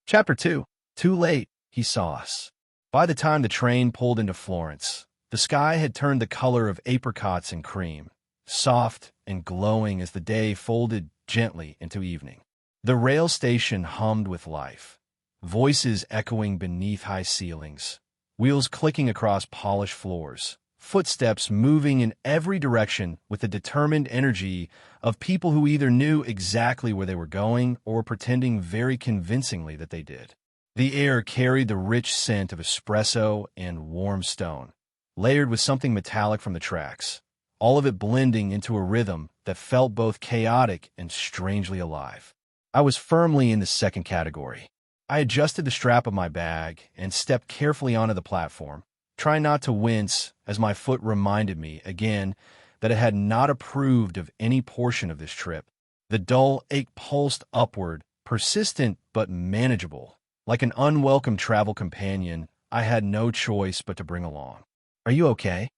Chapter 2. Too late, he saw us. By the time the train pulled into Florence, the sky had turned the color of apricots and cream, soft and glowing as the day folded gently into evening. The rail station hummed with life, voices echoing beneath high ceilings, wheels clicking across polished floors, footsteps moving in every direction with the determined energy of people who either knew exactly where they were going or pretending very convincingly that they did. The air carried the rich scent of espresso and warm stone, layered with something metallic from the tracks, all of it blending into a rhythm that felt both chaotic and strangely alive. I was firmly in the second category. I adjusted the strap of my bag and stepped carefully onto the platform, trying not to wince as my foot reminded me again that it had not approved of any portion of this trip. The dull ache pulsed upward, persistent but manageable, like an unwelcome travel companion I had no choice but to bring along. "Are you okay?"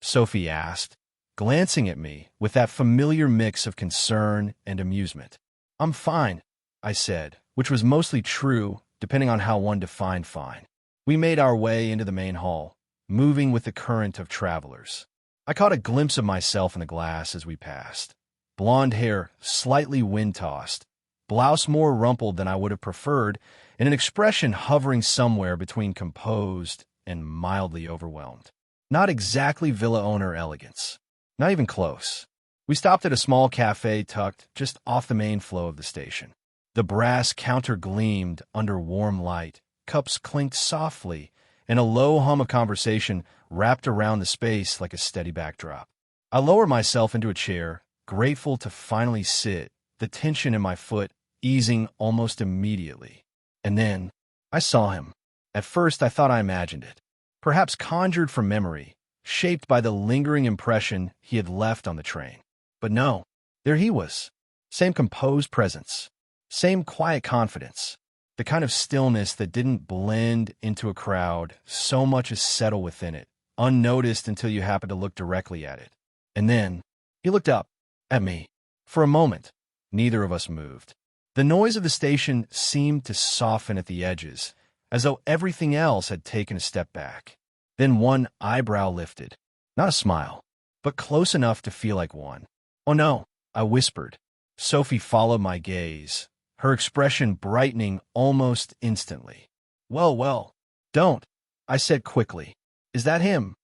Sophie asked, glancing at me with that familiar mix of concern and amusement. "I'm fine," I said, which was mostly true, depending on how one defined fine. We made our way into the main hall, moving with the current of travelers. I caught a glimpse of myself in the glass as we passed. Blonde hair slightly wind-tossed, blouse more rumpled than I would have preferred, and an expression hovering somewhere between composed and mildly overwhelmed. Not exactly villa owner elegance. Not even close. We stopped at a small cafe tucked just off the main flow of the station. The brass counter gleamed under warm light, cups clinked softly, and a low hum of conversation wrapped around the space like a steady backdrop. I lowered myself into a chair, grateful to finally sit, the tension in my foot easing almost immediately. And then I saw him. At first I thought I imagined it, perhaps conjured from memory, shaped by the lingering impression he had left on the train. But no, there he was. Same composed presence, same quiet confidence, the kind of stillness that didn't blend into a crowd so much as settle within it, unnoticed until you happened to look directly at it. And then he looked up at me. For a moment, neither of us moved. The noise of the station seemed to soften at the edges, as though everything else had taken a step back. Then one eyebrow lifted. Not a smile, but close enough to feel like one. "Oh no," I whispered. Sophie followed my gaze, her expression brightening almost instantly. Well, don't," I said quickly. "Is that him?"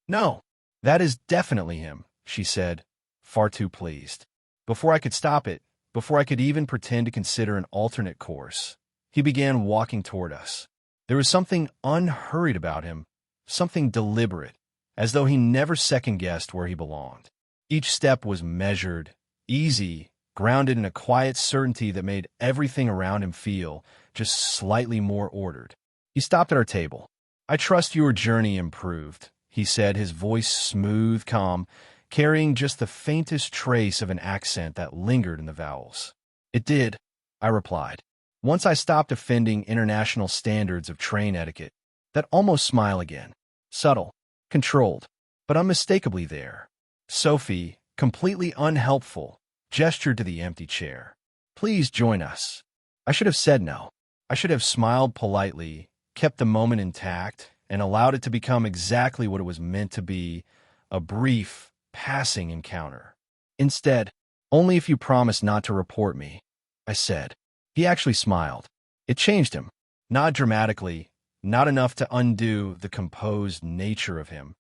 "No, that is definitely him," she said, far too pleased. Before I could stop it, before I could even pretend to consider an alternate course, he began walking toward us. There was something unhurried about him, something deliberate, as though he never second-guessed where he belonged. Each step was measured, easy, grounded in a quiet certainty that made everything around him feel just slightly more ordered. He stopped at our table. "I trust your journey improved," he said, his voice smooth, calm, carrying just the faintest trace of an accent that lingered in the vowels. "It did," I replied. Once I stopped offending international standards of train etiquette, that almost smile again. Subtle, controlled, but unmistakably there. Sophie, completely unhelpful, gestured to the empty chair. "Please join us." I should have said no. I should have smiled politely, kept the moment intact, and allowed it to become exactly what it was meant to be, a brief, passing encounter. Instead, "Only if you promise not to report me," I said. He actually smiled. It changed him. Not dramatically, not enough to undo the composed nature of him,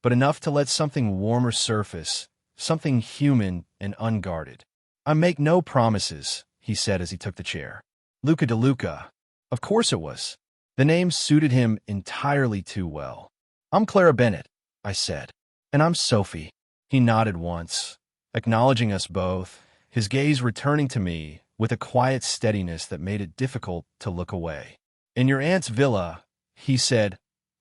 but enough to let something warmer surface, something human and unguarded. "I make no promises," he said as he took the chair. Luca de Luca. Of course it was. The name suited him entirely too well. "I'm Clara Bennett," I said. "And I'm Sophie." He nodded once, acknowledging us both, his gaze returning to me with a quiet steadiness that made it difficult to look away. "In your aunt's villa," he said,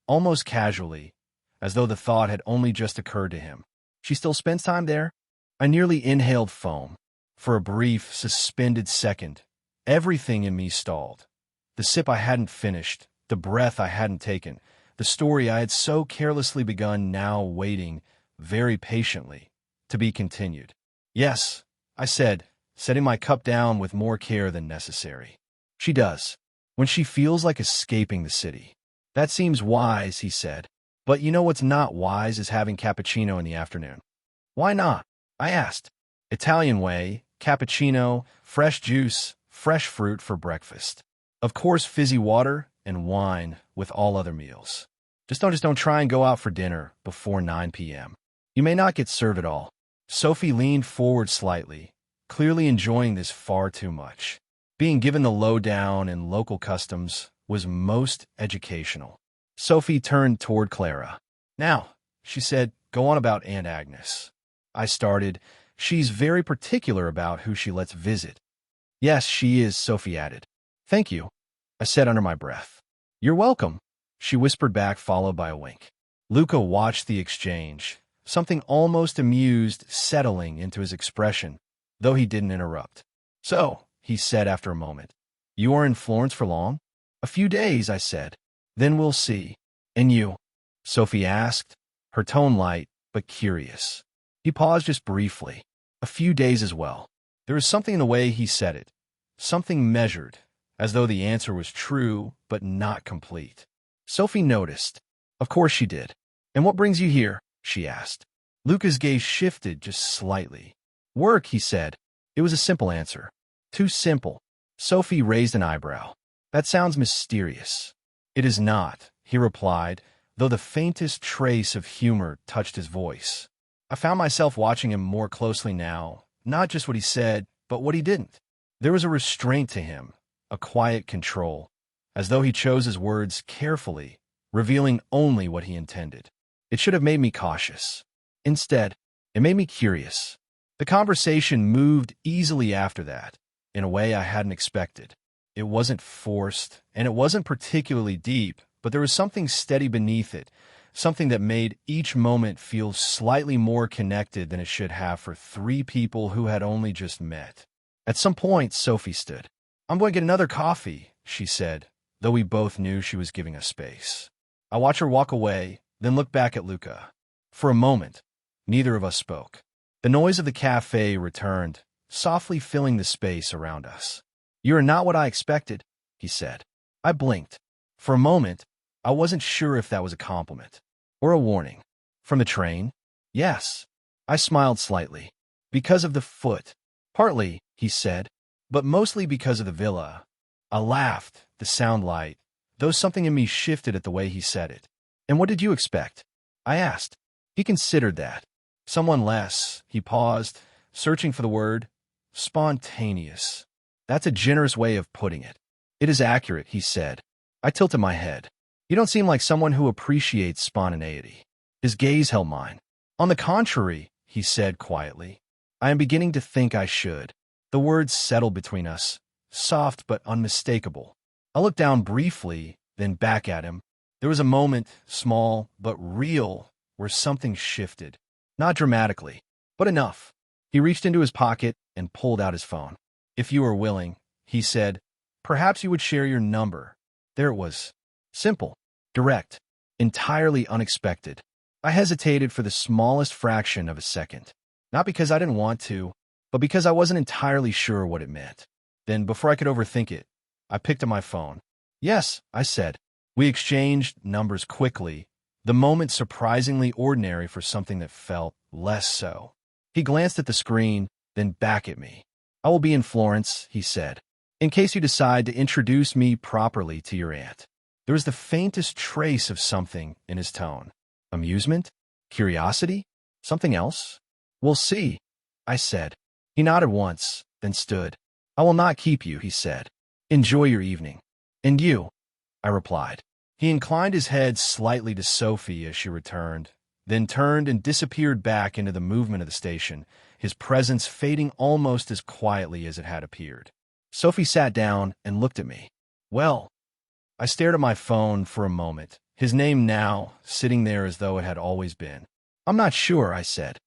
almost casually, as though the thought had only just occurred to him. "She still spends time there?" I nearly inhaled foam. For a brief, suspended second, everything in me stalled. The sip I hadn't finished, the breath I hadn't taken, the story I had so carelessly begun now waiting, very patiently, to be continued. "Yes," I said, setting my cup down with more care than necessary. "She does." when she feels like escaping the city. That seems wise, he said. But you know what's not wise is having cappuccino in the afternoon. Why not? I asked. Italian way, cappuccino, fresh juice, fresh fruit for breakfast. Of course, fizzy water and wine with all other meals. Just don't try and go out for dinner before 9 p.m. You may not get served at all. Sophie leaned forward slightly, clearly enjoying this far too much. Being given the lowdown and local customs was most educational. Sophie turned toward Clara. Now, she said, go on about Aunt Agnes. I started. She's very particular about who she lets visit. Yes, she is, Sophie added. Thank you, I said under my breath. You're welcome, she whispered back, followed by a wink. Luca watched the exchange, something almost amused settling into his expression, though he didn't interrupt. So, he said after a moment, you are in Florence for long? A few days, I said. Then we'll see. And you? Sophie asked, her tone light but curious. He paused just briefly. A few days as well. There was something in the way he said it, something measured, as though the answer was true but not complete. Sophie noticed. Of course she did. And what brings you here? She asked. Luca's gaze shifted just slightly. Work, he said. It was a simple answer. Too simple. Sophie raised an eyebrow. That sounds mysterious. It is not, he replied, though the faintest trace of humor touched his voice. I found myself watching him more closely now, not just what he said, but what he didn't. There was a restraint to him, a quiet control, as though he chose his words carefully, revealing only what he intended. It should have made me cautious. Instead, it made me curious. The conversation moved easily after that, in a way I hadn't expected. It wasn't forced, and it wasn't particularly deep, but there was something steady beneath it, something that made each moment feel slightly more connected than it should have for three people who had only just met. At some point, Sophie stood. I'm going to get another coffee, she said, though we both knew she was giving us space. I watched her walk away, then look back at Luca. For a moment, neither of us spoke. The noise of the cafe returned, softly filling the space around us. You are not what I expected, he said. I blinked. For a moment, I wasn't sure if that was a compliment or a warning. From the train? Yes. I smiled slightly. Because of the foot. Partly, he said, but mostly because of the villa. I laughed, the sound light, though something in me shifted at the way he said it. And what did you expect? I asked. He considered that. Someone less. He paused, searching for the word. Spontaneous. That's a generous way of putting it. It is accurate, he said. I tilted my head. You don't seem like someone who appreciates spontaneity. His gaze held mine. On the contrary, he said quietly, I am beginning to think I should. The words settled between us, soft but unmistakable. I looked down briefly, then back at him. There was a moment, small but real, where something shifted. Not dramatically, but enough. He reached into his pocket and pulled out his phone. If you were willing, he said, perhaps you would share your number. There it was. Simple, direct, entirely unexpected. I hesitated for the smallest fraction of a second. Not because I didn't want to, but because I wasn't entirely sure what it meant. Then, before I could overthink it, I picked up my phone. Yes, I said. We exchanged numbers quickly, the moment surprisingly ordinary for something that felt less so. He glanced at the screen, then back at me. I will be in Florence, he said, in case you decide to introduce me properly to your aunt. There was the faintest trace of something in his tone. Amusement? Curiosity? Something else? We'll see, I said. He nodded once, then stood. I will not keep you, he said. Enjoy your evening. And you, I replied. He inclined his head slightly to Sophie as she returned, then turned and disappeared back into the movement of the station, his presence fading almost as quietly as it had appeared. Sophie sat down and looked at me. Well, I stared at my phone for a moment, his name now sitting there as though it had always been. I'm not sure, I said.